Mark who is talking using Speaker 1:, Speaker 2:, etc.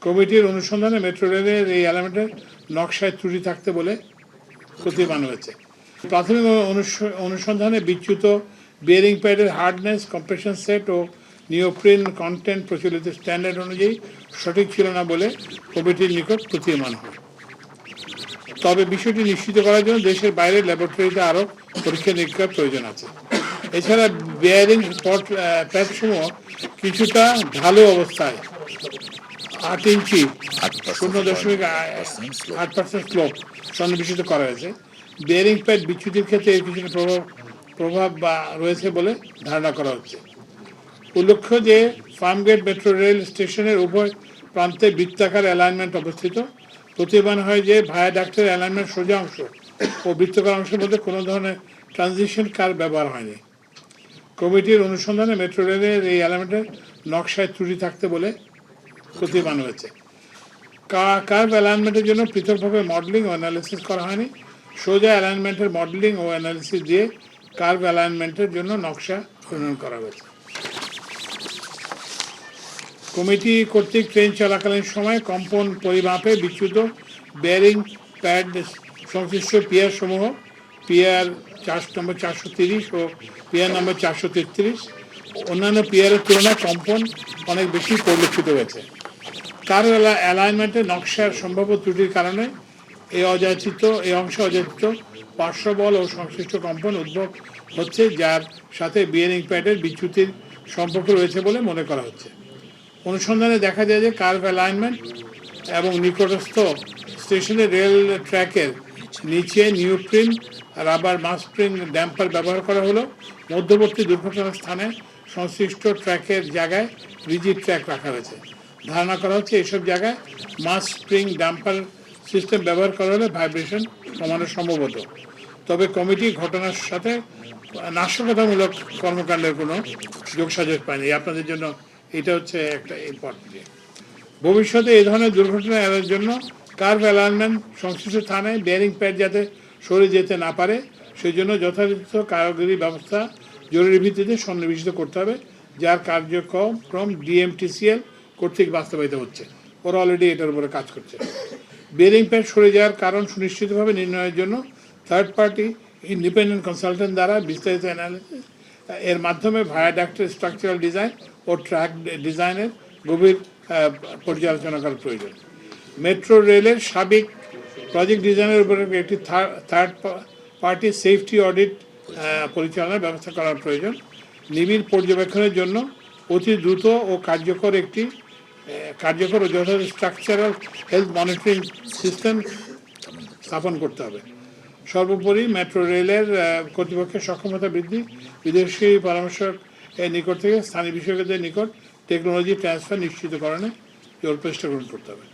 Speaker 1: কমিটির অনুসন্ধানে মেট্রো রেলের এই এলিমেন্টের নকশায় ত্রুটি থাকতে বলে প্রতীয়মান হয়েছে। প্রাথমিক অনুসন্ধানে বিচ্যুত বিয়ারিং প্যাডের হার্ডনেস, কম্প্রেশন সেট ও নিওপ্রিন কন্টেন্ট প্রচলিত স্ট্যান্ডার্ড অনুযায়ী সঠিক ছিল না বলে কমিটির নিকট প্রতীয়মান হয়। তবে বিষয়টি নিশ্চিত করার জন্য দেশের বাইরের ল্যাবরেটরিতে আরও পরীক্ষা নিরীক্ষার প্রয়োজন আছে। এছাড়া বিয়ারিং প্যাডসমূহ কিছুটা ঢালু অবস্থায় 8 ইঞ্চি 0.8% স্লোপ সন্নিবেশিত করা হয়েছে। বিয়ারিং প্যাড বিচ্যুতির ক্ষেত্রে এর কিছুটা প্রভাব রয়েছে বলে ধারণা করা হচ্ছে। উল্লেখ্য যে ফার্মগেট মেট্রো রেল স্টেশনের উভয় প্রান্তে বৃত্তাকার অ্যালাইনমেন্ট অবস্থিত। প্রতীয়মান হয় যে ভায়াডাক্টের অ্যালাইনমেন্ট সোজা অংশ ও বৃত্তাকার অংশের মধ্যে কোনো ধরনের ট্রানজিশন কার ব্যবহার হয়নি। কমিটির অনুসন্ধানে মেট্রো রেলের এই এলিমেন্টের নকশায় ত্রুটি থাকতে বলে প্রতীয়মান হয়েছে। কার্ভ অ্যালাইনমেন্টের জন্য পৃথকভাবে মডেলিং ও অ্যানালিসিস করা হয়নি। সোজা অ্যালাইনমেন্টের মডেলিং ও অ্যানালিসিস দিয়ে কার্ভ অ্যালাইনমেন্টের জন্য নকশা প্রণয়ন করা হয়েছে। কমিটি কর্তৃক ট্রেন চলাকালীন সময় কম্পন পরিমাপে বিচ্যুত বেয়ারিং প্যাড সংশ্লিষ্ট পিয়ার সমূহ পিয়ার নম্বর 430 ও পিয়ার নম্বর 433 অন্যান্য পিয়ারের তুলনায় কম্পন অনেক বেশি পরিলক্ষিত হয়েছে। কার অ্যালাইনমেন্টের নকশার সম্ভাব্য ত্রুটির কারণে এই অংশে অযাচিত পার্শ্ববল ও সংশ্লিষ্ট কম্পন উদ্ভব হচ্ছে, যার সাথে বিয়ারিং প্যাডের বিচ্যুতির সম্পর্ক রয়েছে বলে মনে করা হচ্ছে। অনুসন্ধানে দেখা যায় যে কার্ভ অ্যালাইনমেন্ট এবং নিকটস্থ স্টেশনের রেল ট্র্যাকের নিচে নিওপ্রিন রাবার মাসস্প্রিং ড্যাম্পার ব্যবহার করা হলো। মধ্যবর্তী দুর্ঘটনার স্থানে সংশ্লিষ্ট ট্র্যাকের জায়গায় রিজিড ট্র্যাক রাখা হয়েছে। ধারণা করা হচ্ছে এইসব জায়গায় মাস স্প্রিং ড্যাম্পার সিস্টেম ব্যবহার করা হলে ভাইব্রেশন কমানো সম্ভবত। তবে কমিটি ঘটনার সাথে নাশকতামূলক কর্মকাণ্ডের কোনো যোগসাজশ পায়নি। আপনাদের জন্য এটা হচ্ছে একটা ইম্পর্টেন্ট। ভবিষ্যতে এই ধরনের দুর্ঘটনা এড়ানোর জন্য কার্ভ অ্যালাইনমেন্ট সংশ্লিষ্ট স্থানে বিয়ারিং প্যাড যাতে সরে যেতে না পারে সেই জন্য যথাযথ কারিগরি ব্যবস্থা জরুরি ভিত্তিতে সন্নিবেশিত করতে হবে, যার কার্যক্রম ডিএমটিসিএল কর্তৃক বাস্তবায়িত হচ্ছে। ওরা অলরেডি এটার উপরে কাজ করছে। বিয়ারিং প্যাড সরে যাওয়ার কারণ সুনিশ্চিতভাবে নির্ণয়ের জন্য থার্ড পার্টি ইন্ডিপেন্ডেন্ট কনসালটেন্ট দ্বারা বিস্তারিত অ্যানালিসিস এর মাধ্যমে ভায়াডাক্টের স্ট্রাকচারাল ডিজাইন ও ট্র্যাক ডিজাইনের গভীর পর্যালোচনা করার প্রয়োজন। মেট্রো রেলের সাবেক প্রজেক্ট ডিজাইনের উপরে একটি থার্ড পার্টি সেফটি অডিট পরিচালনার ব্যবস্থা করার প্রয়োজন। নিবিড় পর্যবেক্ষণের জন্য অতি দ্রুত ও কার্যকর ও যথাযথ স্ট্রাকচারাল হেলথ মনিটরিং সিস্টেম স্থাপন করতে হবে। সর্বোপরি মেট্রো রেলের কর্তৃপক্ষের সক্ষমতা বৃদ্ধি, বিদেশি পরামর্শকের নিকট থেকে স্থানীয় বিশেষজ্ঞদের নিকট টেকনোলজি ট্রান্সফার নিশ্চিতকরণে জোর প্রচেষ্টা গ্রহণ করতে হবে।